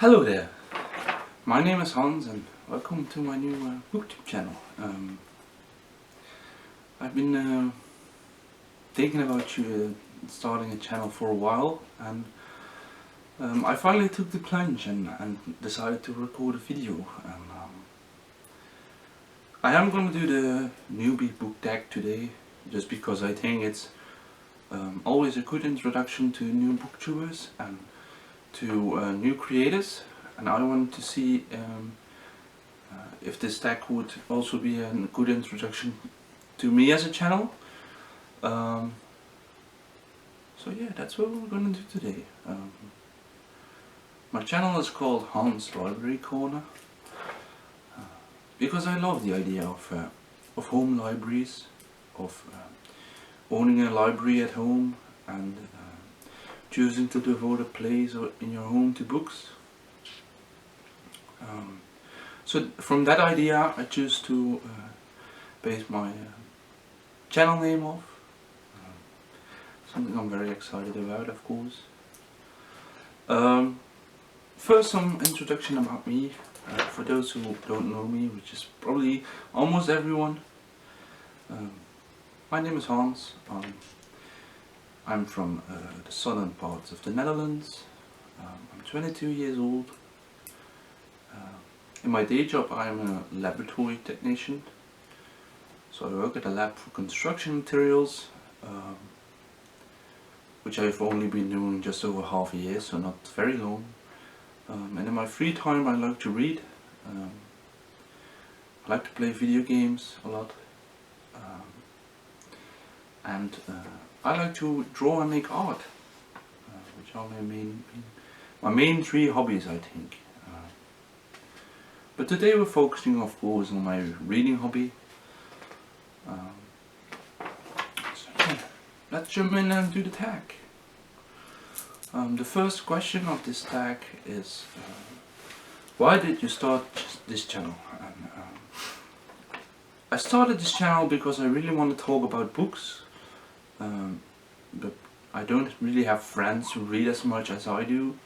Hello there, my name is Hans and welcome to my new Booktube channel. I've been thinking about starting a channel for a while, and I finally took the plunge and decided to record a video. And I am going to do the Newbie book tag today, just because I think it's always a good introduction to new booktubers and to new creators, and I want to see if this tag would also be a good introduction to me as a channel. So yeah, that's what we're going to do today. My channel is called Hans Library Corner because I love the idea of home libraries, of owning a library at home, and choosing to devote a place in your home to books. So from that idea I choose to base my channel name off. Something I'm very excited about, of course. First, some introduction about me, for those who don't know me, which is probably almost everyone. My name is Hans. I'm from the southern parts of the Netherlands. I'm 22 years old. In my day job I'm a laboratory technician. So I work at a lab for construction materials, which I've only been doing just over half a year, so not very long. And in my free time I like to read. I like to play video games a lot. And I like to draw and make art, which are my main three hobbies, I think. But today we're focusing, of course, on my reading hobby. So yeah, let's jump in and do the tag. The first question of this tag is, why did you start this channel? And, I started this channel because I really want to talk about books. But I don't really have friends who read as much as I do.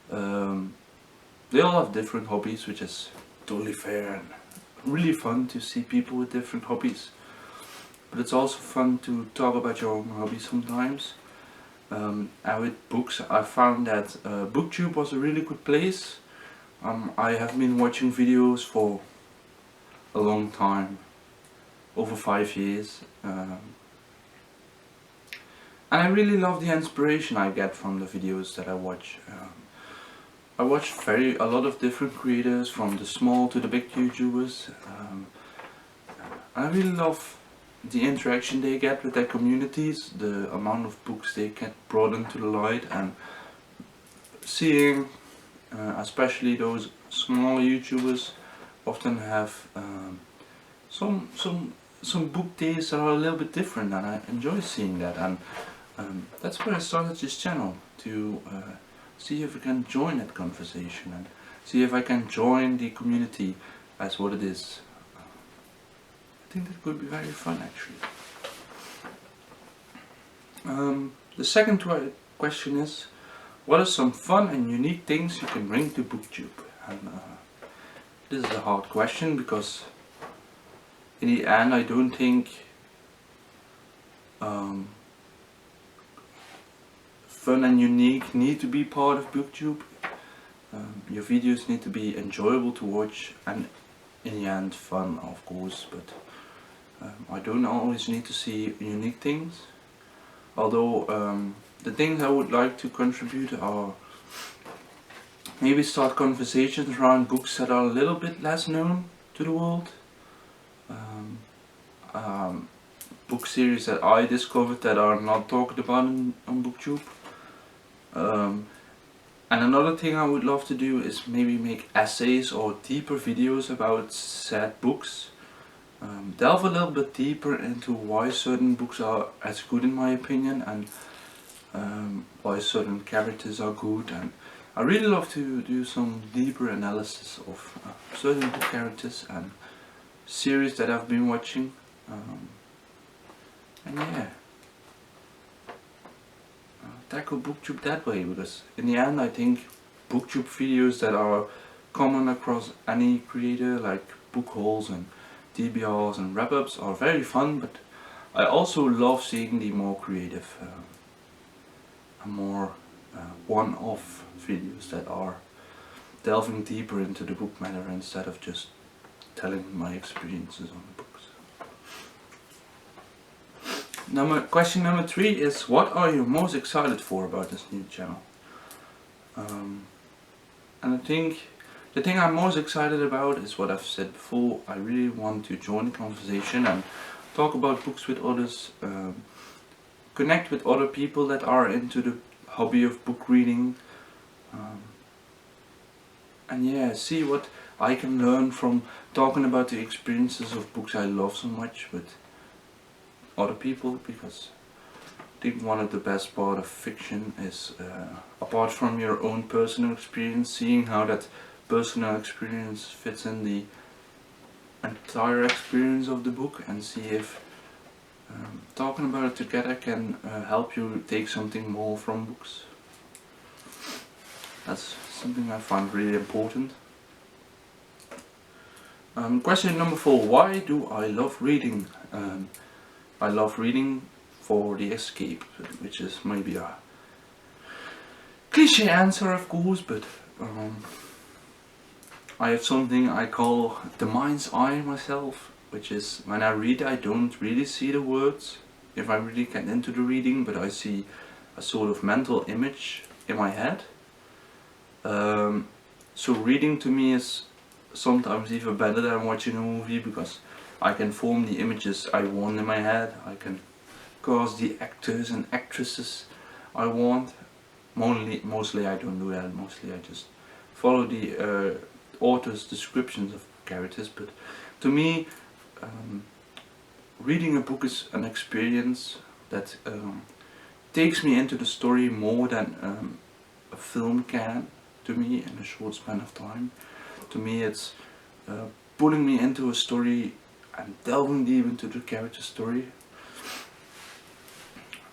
They all have different hobbies, which is totally fair and really fun to see people with different hobbies. But it's also fun to talk about your own hobbies sometimes. And with books I found that Booktube was a really good place. I have been watching videos for a long time, over 5 years. And I really love the inspiration I get from the videos that I watch. I watch a lot of different creators, from the small to the big YouTubers. I really love the interaction they get with their communities, the amount of books they get brought into the light, and seeing especially those small YouTubers often have some book tastes that are a little bit different, and I enjoy seeing that. And that's why I started this channel, to see if I can join that conversation and see if I can join the community as what it is. I think that could be very fun, actually. The second question is, what are some fun and unique things you can bring to Booktube? And this is a hard question, because in the end I don't think fun and unique need to be part of Booktube. Your videos need to be enjoyable to watch, and in the end fun, of course, but I don't always need to see unique things. Although the things I would like to contribute are maybe start conversations around books that are a little bit less known to the world. Book series that I discovered that are not talked about on Booktube. And another thing I would love to do is maybe make essays or deeper videos about said books. Delve a little bit deeper into why certain books are as good in my opinion, and why certain characters are good. And I really love to do some deeper analysis of certain book characters and series that I've been watching. And yeah, tackle Booktube that way, because in the end I think Booktube videos that are common across any creator, like book hauls and TBRs and wrap-ups are very fun, but I also love seeing the more creative and more one-off videos that are delving deeper into the book matter instead of just telling my experiences on the books. Question number 3 is, what are you most excited for about this new channel? And I think the thing I'm most excited about is what I've said before. I really want to join the conversation and talk about books with others, connect with other people that are into the hobby of book reading, and yeah, see what I can learn from talking about the experiences of books I love so much with other people, because I think one of the best part of fiction is, apart from your own personal experience, seeing how that personal experience fits in the entire experience of the book, and see if talking about it together can help you take something more from books. That's something I find really important. Question number 4. Why do I love reading? I love reading for the escape, which is maybe a cliche answer, of course, but I have something I call the mind's eye myself, which is when I read I don't really see the words if I really get into the reading, but I see a sort of mental image in my head. So reading to me is sometimes even better than watching a movie, because I can form the images I want in my head. I can cast the actors and actresses I want. Mostly I don't do that. Mostly I just follow the author's descriptions of characters. But to me, reading a book is an experience that takes me into the story more than a film can, to me, in a short span of time. To me it's pulling me into a story and delving deep into the character story.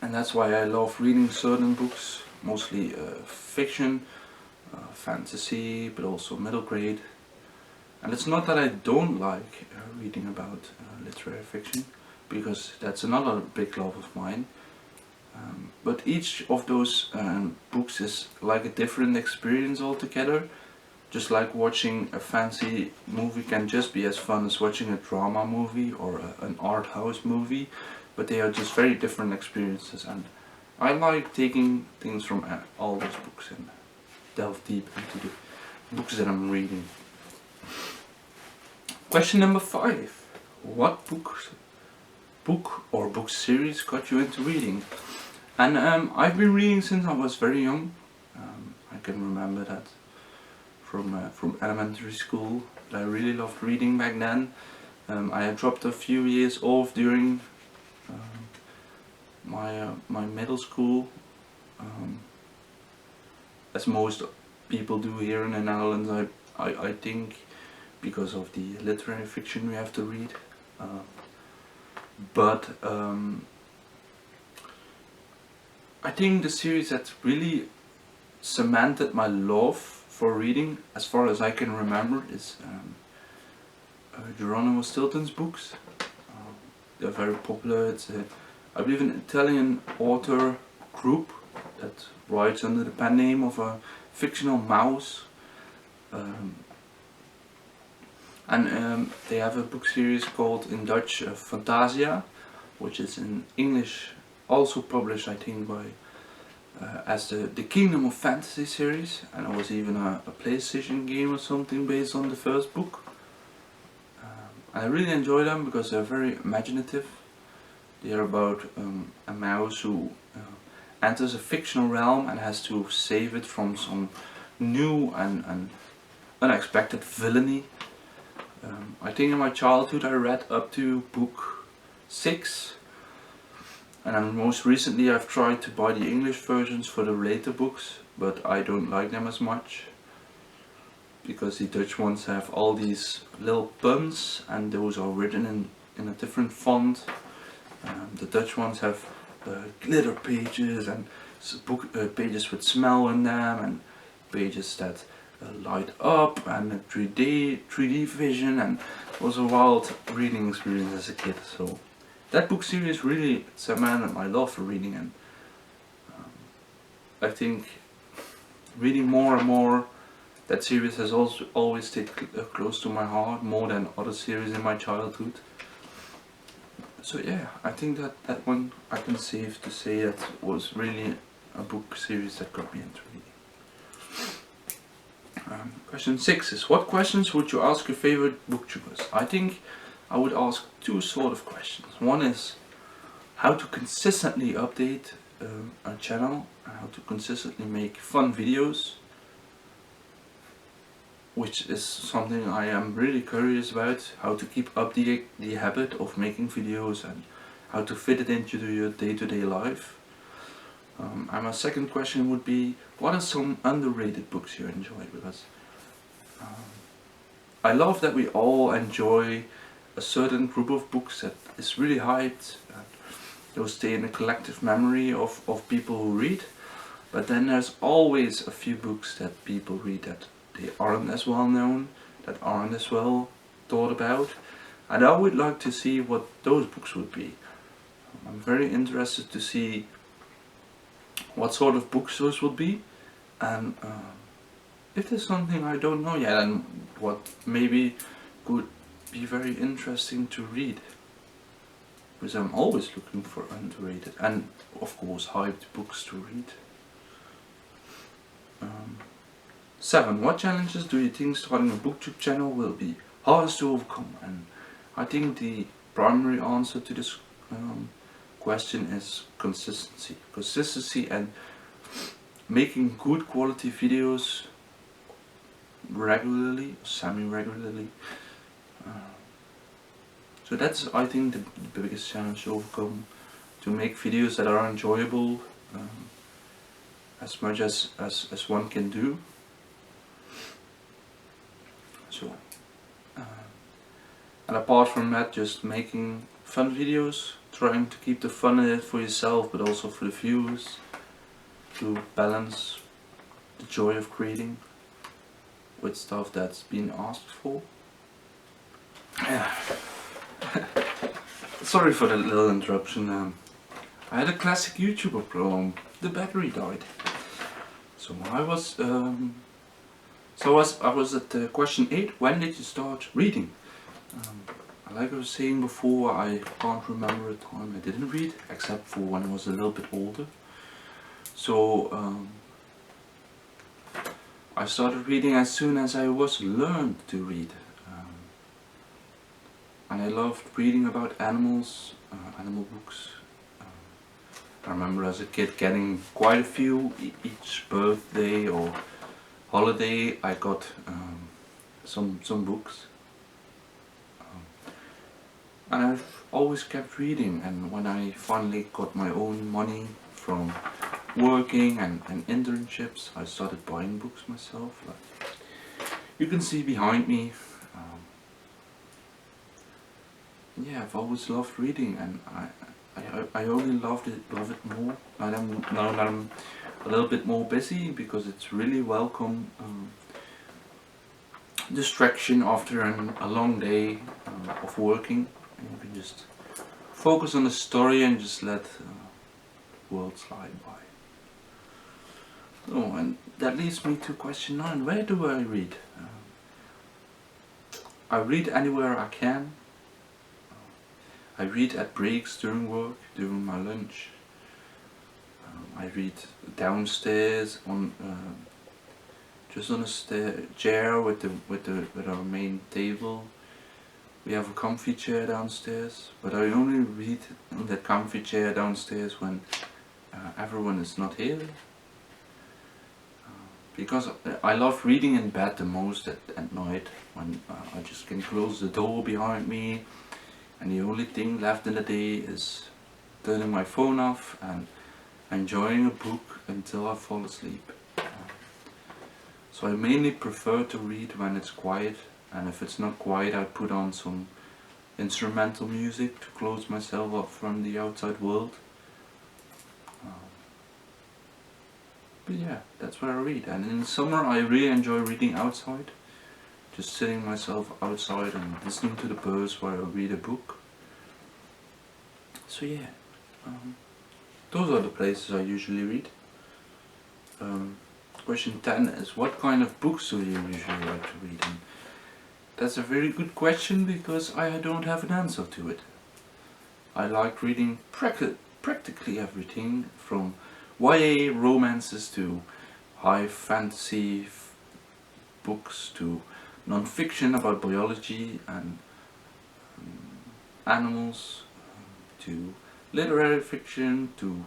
And that's why I love reading certain books, mostly fiction, fantasy, but also middle grade. And it's not that I don't like reading about literary fiction, because that's another big love of mine. But each of those books is like a different experience altogether. Just like watching a fancy movie can just be as fun as watching a drama movie or an art house movie, but they are just very different experiences, and I like taking things from all those books and delve deep into the books that I'm reading. Question number 5. What book or book series got you into reading? And I've been reading since I was very young. I can remember that from elementary school. I really loved reading back then. I had dropped a few years off during my middle school, as most people do here in the Netherlands, I think, because of the literary fiction we have to read. But I think the series that really cemented my love for reading, as far as I can remember, is Geronimo Stilton's books. They're very popular. It's I believe an Italian author group that writes under the pen name of a fictional mouse. And they have a book series called in Dutch Fantasia, which is in English also published, I think, by as the Kingdom of Fantasy series, and there was even a PlayStation game or something based on the first book. I really enjoy them because they're very imaginative. They are about a mouse who enters a fictional realm and has to save it from some new and unexpected villainy. I think in my childhood I read up to book 6, and then most recently I've tried to buy the English versions for the later books, but I don't like them as much, because the Dutch ones have all these little puns and those are written in a different font. The Dutch ones have glitter pages and book pages with smell in them, and pages that light up and a 3D vision, and it was a wild reading experience as a kid. So that book series really cemented my love for reading, and I think reading more and more, that series has also always stayed close to my heart, more than other series in my childhood. So yeah, I think that one I can safe to say that was really a book series that got me into reading. Question 6 is, what questions would you ask your favorite booktubers? I think I would ask two sort of questions. One is how to consistently update a channel, and how to consistently make fun videos, which is something I am really curious about, how to keep up the habit of making videos and how to fit it into your day-to-day life. And my second question would be, what are some underrated books you enjoy? Because I love that we all enjoy a certain group of books that is really hyped, and those stay in the collective memory of people who read. But then there's always a few books that people read that they aren't as well known, that aren't as well thought about, and I would like to see what those books would be. I'm very interested to see what sort of books those would be, and if there's something I don't know yet, and what maybe could be very interesting to read, because I'm always looking for underrated and of course hyped books to read. 7. What challenges do you think starting a booktube channel will be hardest to overcome? And I think the primary answer to this question is consistency. Consistency and making good quality videos regularly, semi-regularly. So that's, I think, the biggest challenge to overcome, to make videos that are enjoyable as much as one can do. So, and apart from that, just making fun videos, trying to keep the fun in it for yourself but also for the viewers, to balance the joy of creating with stuff that's been asked for. Yeah. Sorry for the little interruption. I had a classic YouTuber problem. The battery died. So I was at question 8. When did you start reading? Like I was saying before, I can't remember a time I didn't read, except for when I was a little bit older. So I started reading as soon as I was learned to read. And I loved reading about animals, animal books. I remember as a kid getting quite a few. Each birthday or holiday I got some books. And I've always kept reading, and when I finally got my own money from working and internships, I started buying books myself. Like you can see behind me. Yeah, I've always loved reading, and I only love it more now that I'm a little bit more busy, because it's really welcome distraction after a long day of working, and you can just focus on the story and just let the world slide by. Oh, and that leads me to question 9. Where do I read? I read anywhere I can. I read at breaks during work, during my lunch. I read downstairs on just on a chair with our main table. We have a comfy chair downstairs, but I only read on that comfy chair downstairs when everyone is not here. Because I love reading in bed the most at night, when I just can close the door behind me, and the only thing left in the day is turning my phone off and enjoying a book until I fall asleep. So I mainly prefer to read when it's quiet, and if it's not quiet I put on some instrumental music to close myself off from the outside world. But yeah, that's what I read. And in the summer I really enjoy reading outside. Just sitting myself outside and listening to the birds while I read a book. So yeah, those are the places I usually read. Question 10 is, what kind of books do you usually like to read? And that's a very good question because I don't have an answer to it. I like reading practically everything from YA romances to high fantasy books to non-fiction about biology and animals, to literary fiction, to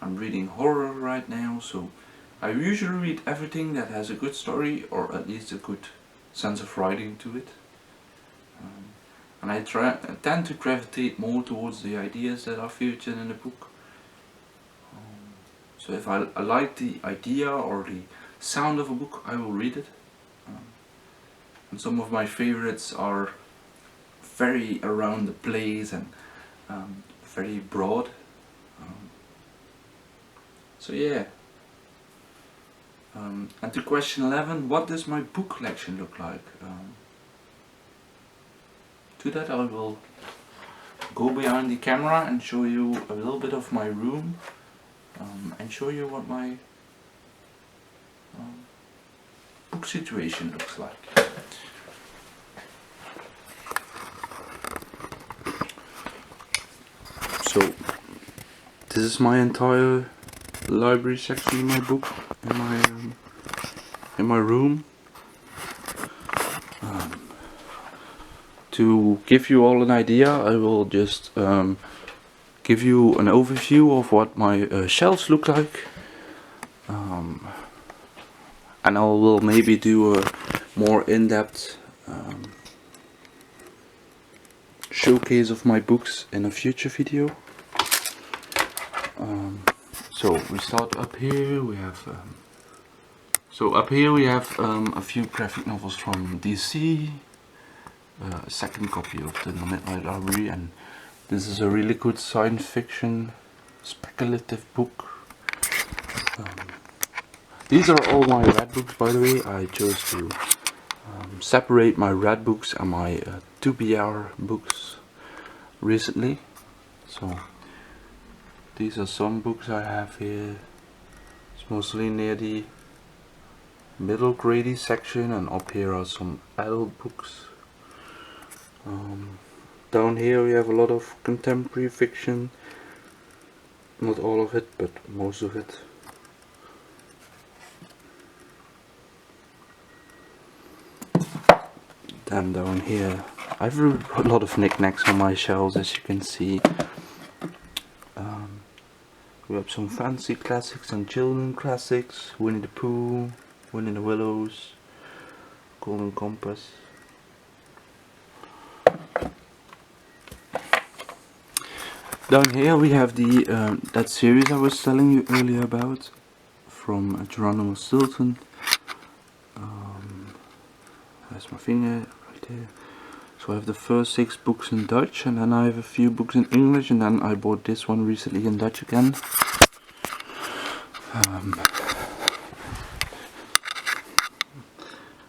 I'm reading horror right now, so I usually read everything that has a good story or at least a good sense of writing to it. And I tend to gravitate more towards the ideas that are featured in the book. So if I like the idea or the sound of a book, I will read it. And some of my favorites are very around the place and very broad. So yeah. And to question 11, what does my book collection look like? To that I will go behind the camera and show you a little bit of my room and show you what my book situation looks like. So this is my entire library section in my book, in my room. To give you all an idea, I will just give you an overview of what my shelves look like, and I will maybe do a more in-depth showcase of my books in a future video. So we start up here. We have a few graphic novels from DC. A second copy of the Midnight Library, and this is a really good science fiction speculative book. These are all my red books, by the way. I chose to separate my red books and my TBR books recently. So these are some books I have here. It's mostly near the middle grade section, and up here are some adult books. Down here we have a lot of contemporary fiction, not all of it, but most of it. Then down here I have a lot of knickknacks on my shelves, as you can see. We have some fancy classics and children classics: Winnie the Pooh, Wind in the Willows, Golden Compass. Down here we have the that series I was telling you earlier about, from Geronimo Stilton. There's my finger right there. So I have the first 6 books in Dutch, and then I have a few books in English, and then I bought this one recently in Dutch again.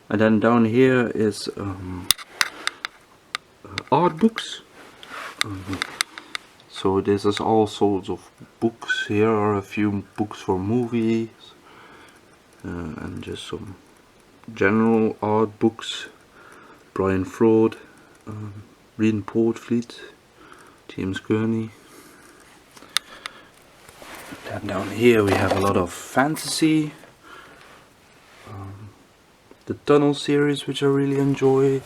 And then down here is art books. So this is all sorts of books. Here are a few books for movies, and just some general art books. Brian Froud, Reading Portfleet, James Gurney. Then down here we have a lot of fantasy. The Tunnel series, which I really enjoy.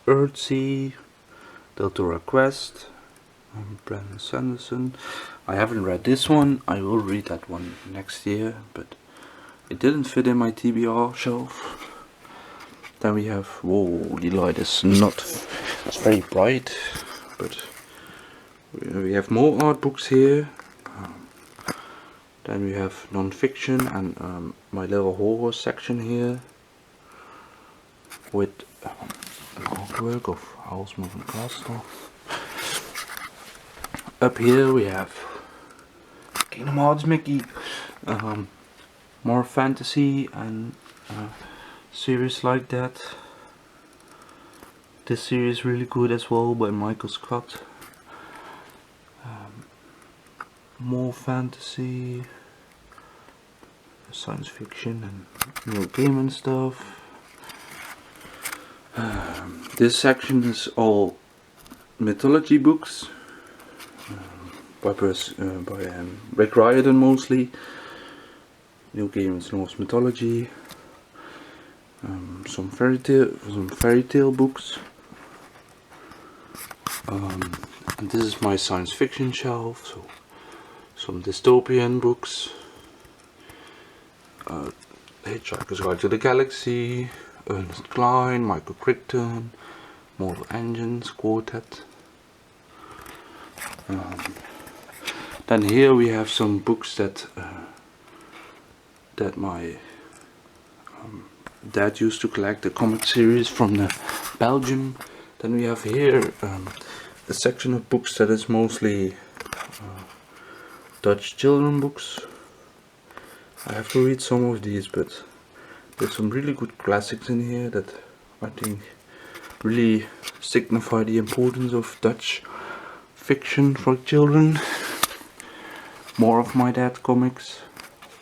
Earthsea, Deltora Quest, Brandon Sanderson. I haven't read this one. I will read that one next year, but it didn't fit in my TBR shelf. Then we have, whoa, the light is not, it's very bright, but we have more art books here. Then we have non-fiction and my little horror section here, with an artwork of Howl's Moving Castle. Up here we have Kingdom Hearts Mickey. more fantasy and series like that. This series is really good as well, by Michael Scott. More fantasy, science fiction and Neil Gaiman stuff. This section is all mythology books by Rick Riordan mostly. Neil Gaiman's Norse mythology. Some fairy tale books. And this is my science fiction shelf. So some dystopian books. Hitchhiker's Guide to the Galaxy, Ernest Cline, Michael Crichton, Mortal Engines, Quartet. Then here we have some books that my dad used to collect, the comic series from Belgium. Then we have here a section of books that is mostly Dutch children books. I have to read some of these, but there's some really good classics in here that I think really signify the importance of Dutch fiction for children. More of my dad comics.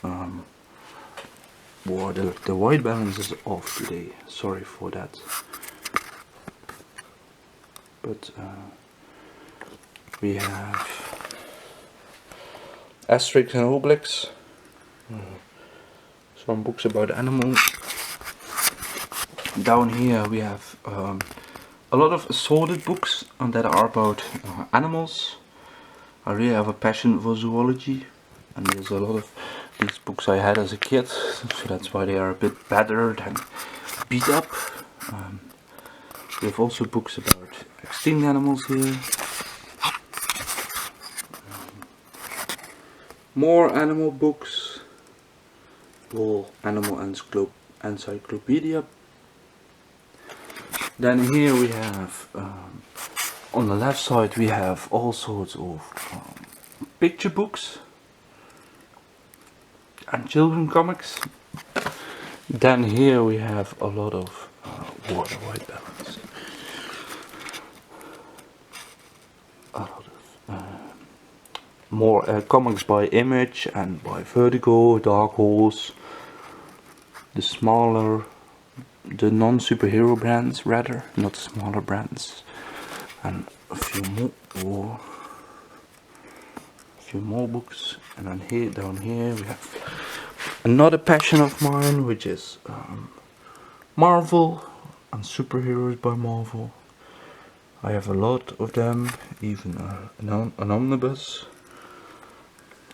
Wow, the white balance is off today, sorry for that. But we have Asterix and Obelix. Some books about animals. Down here we have a lot of assorted books that are about animals. I really have a passion for zoology, and there's a lot of these books I had as a kid, so that's why they are a bit battered and beat up. We have also books about extinct animals here. More animal books. Whole animal encyclopedia. Then here we have on the left side we have all sorts of picture books and children comics. Then here we have a lot of white balance. A lot of more comics by Image and by Vertigo, Dark Horse, the non-superhero brands rather, not smaller brands, and a few more books. And then here, down here we have another passion of mine, which is Marvel and superheroes by Marvel. I have a lot of them, even an omnibus.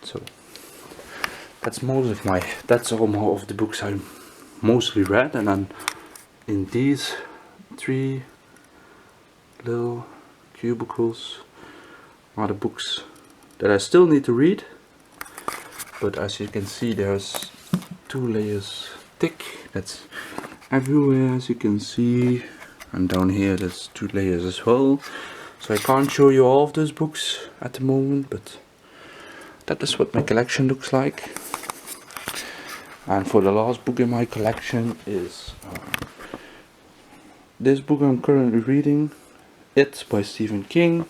So that's all of the books I mostly read. And then in these 3 little cubicles are the books that I still need to read, but as you can see there's 2 layers thick. That's everywhere, as you can see, and down here there's 2 layers as well. So I can't show you all of those books at the moment, but that is what my collection looks like. And for the last book in my collection is this book I'm currently reading, It by Stephen King.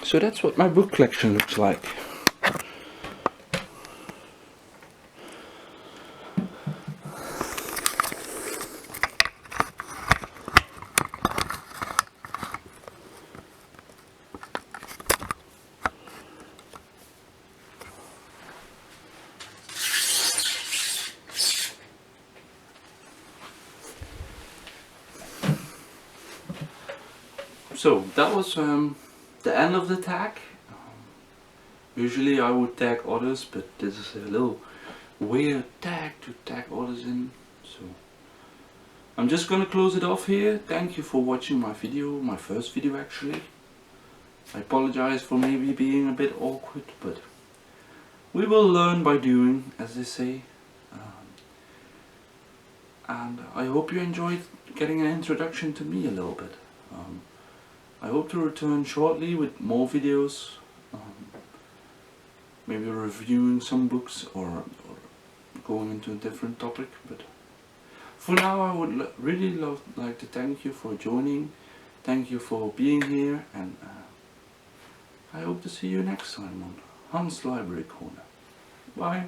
So that's what my book collection looks like. So that was the end of the tag. Usually I would tag others, but this is a little weird tag to tag others in. So I'm just gonna close it off here. Thank you for watching my video, my first video actually. I apologize for maybe being a bit awkward, but we will learn by doing, as they say. And I hope you enjoyed getting an introduction to me a little bit. I hope to return shortly with more videos. maybe reviewing some books or going into a different topic. But for now I would really like to thank you for joining, thank you for being here, and I hope to see you next time on Hans Library Corner. Bye!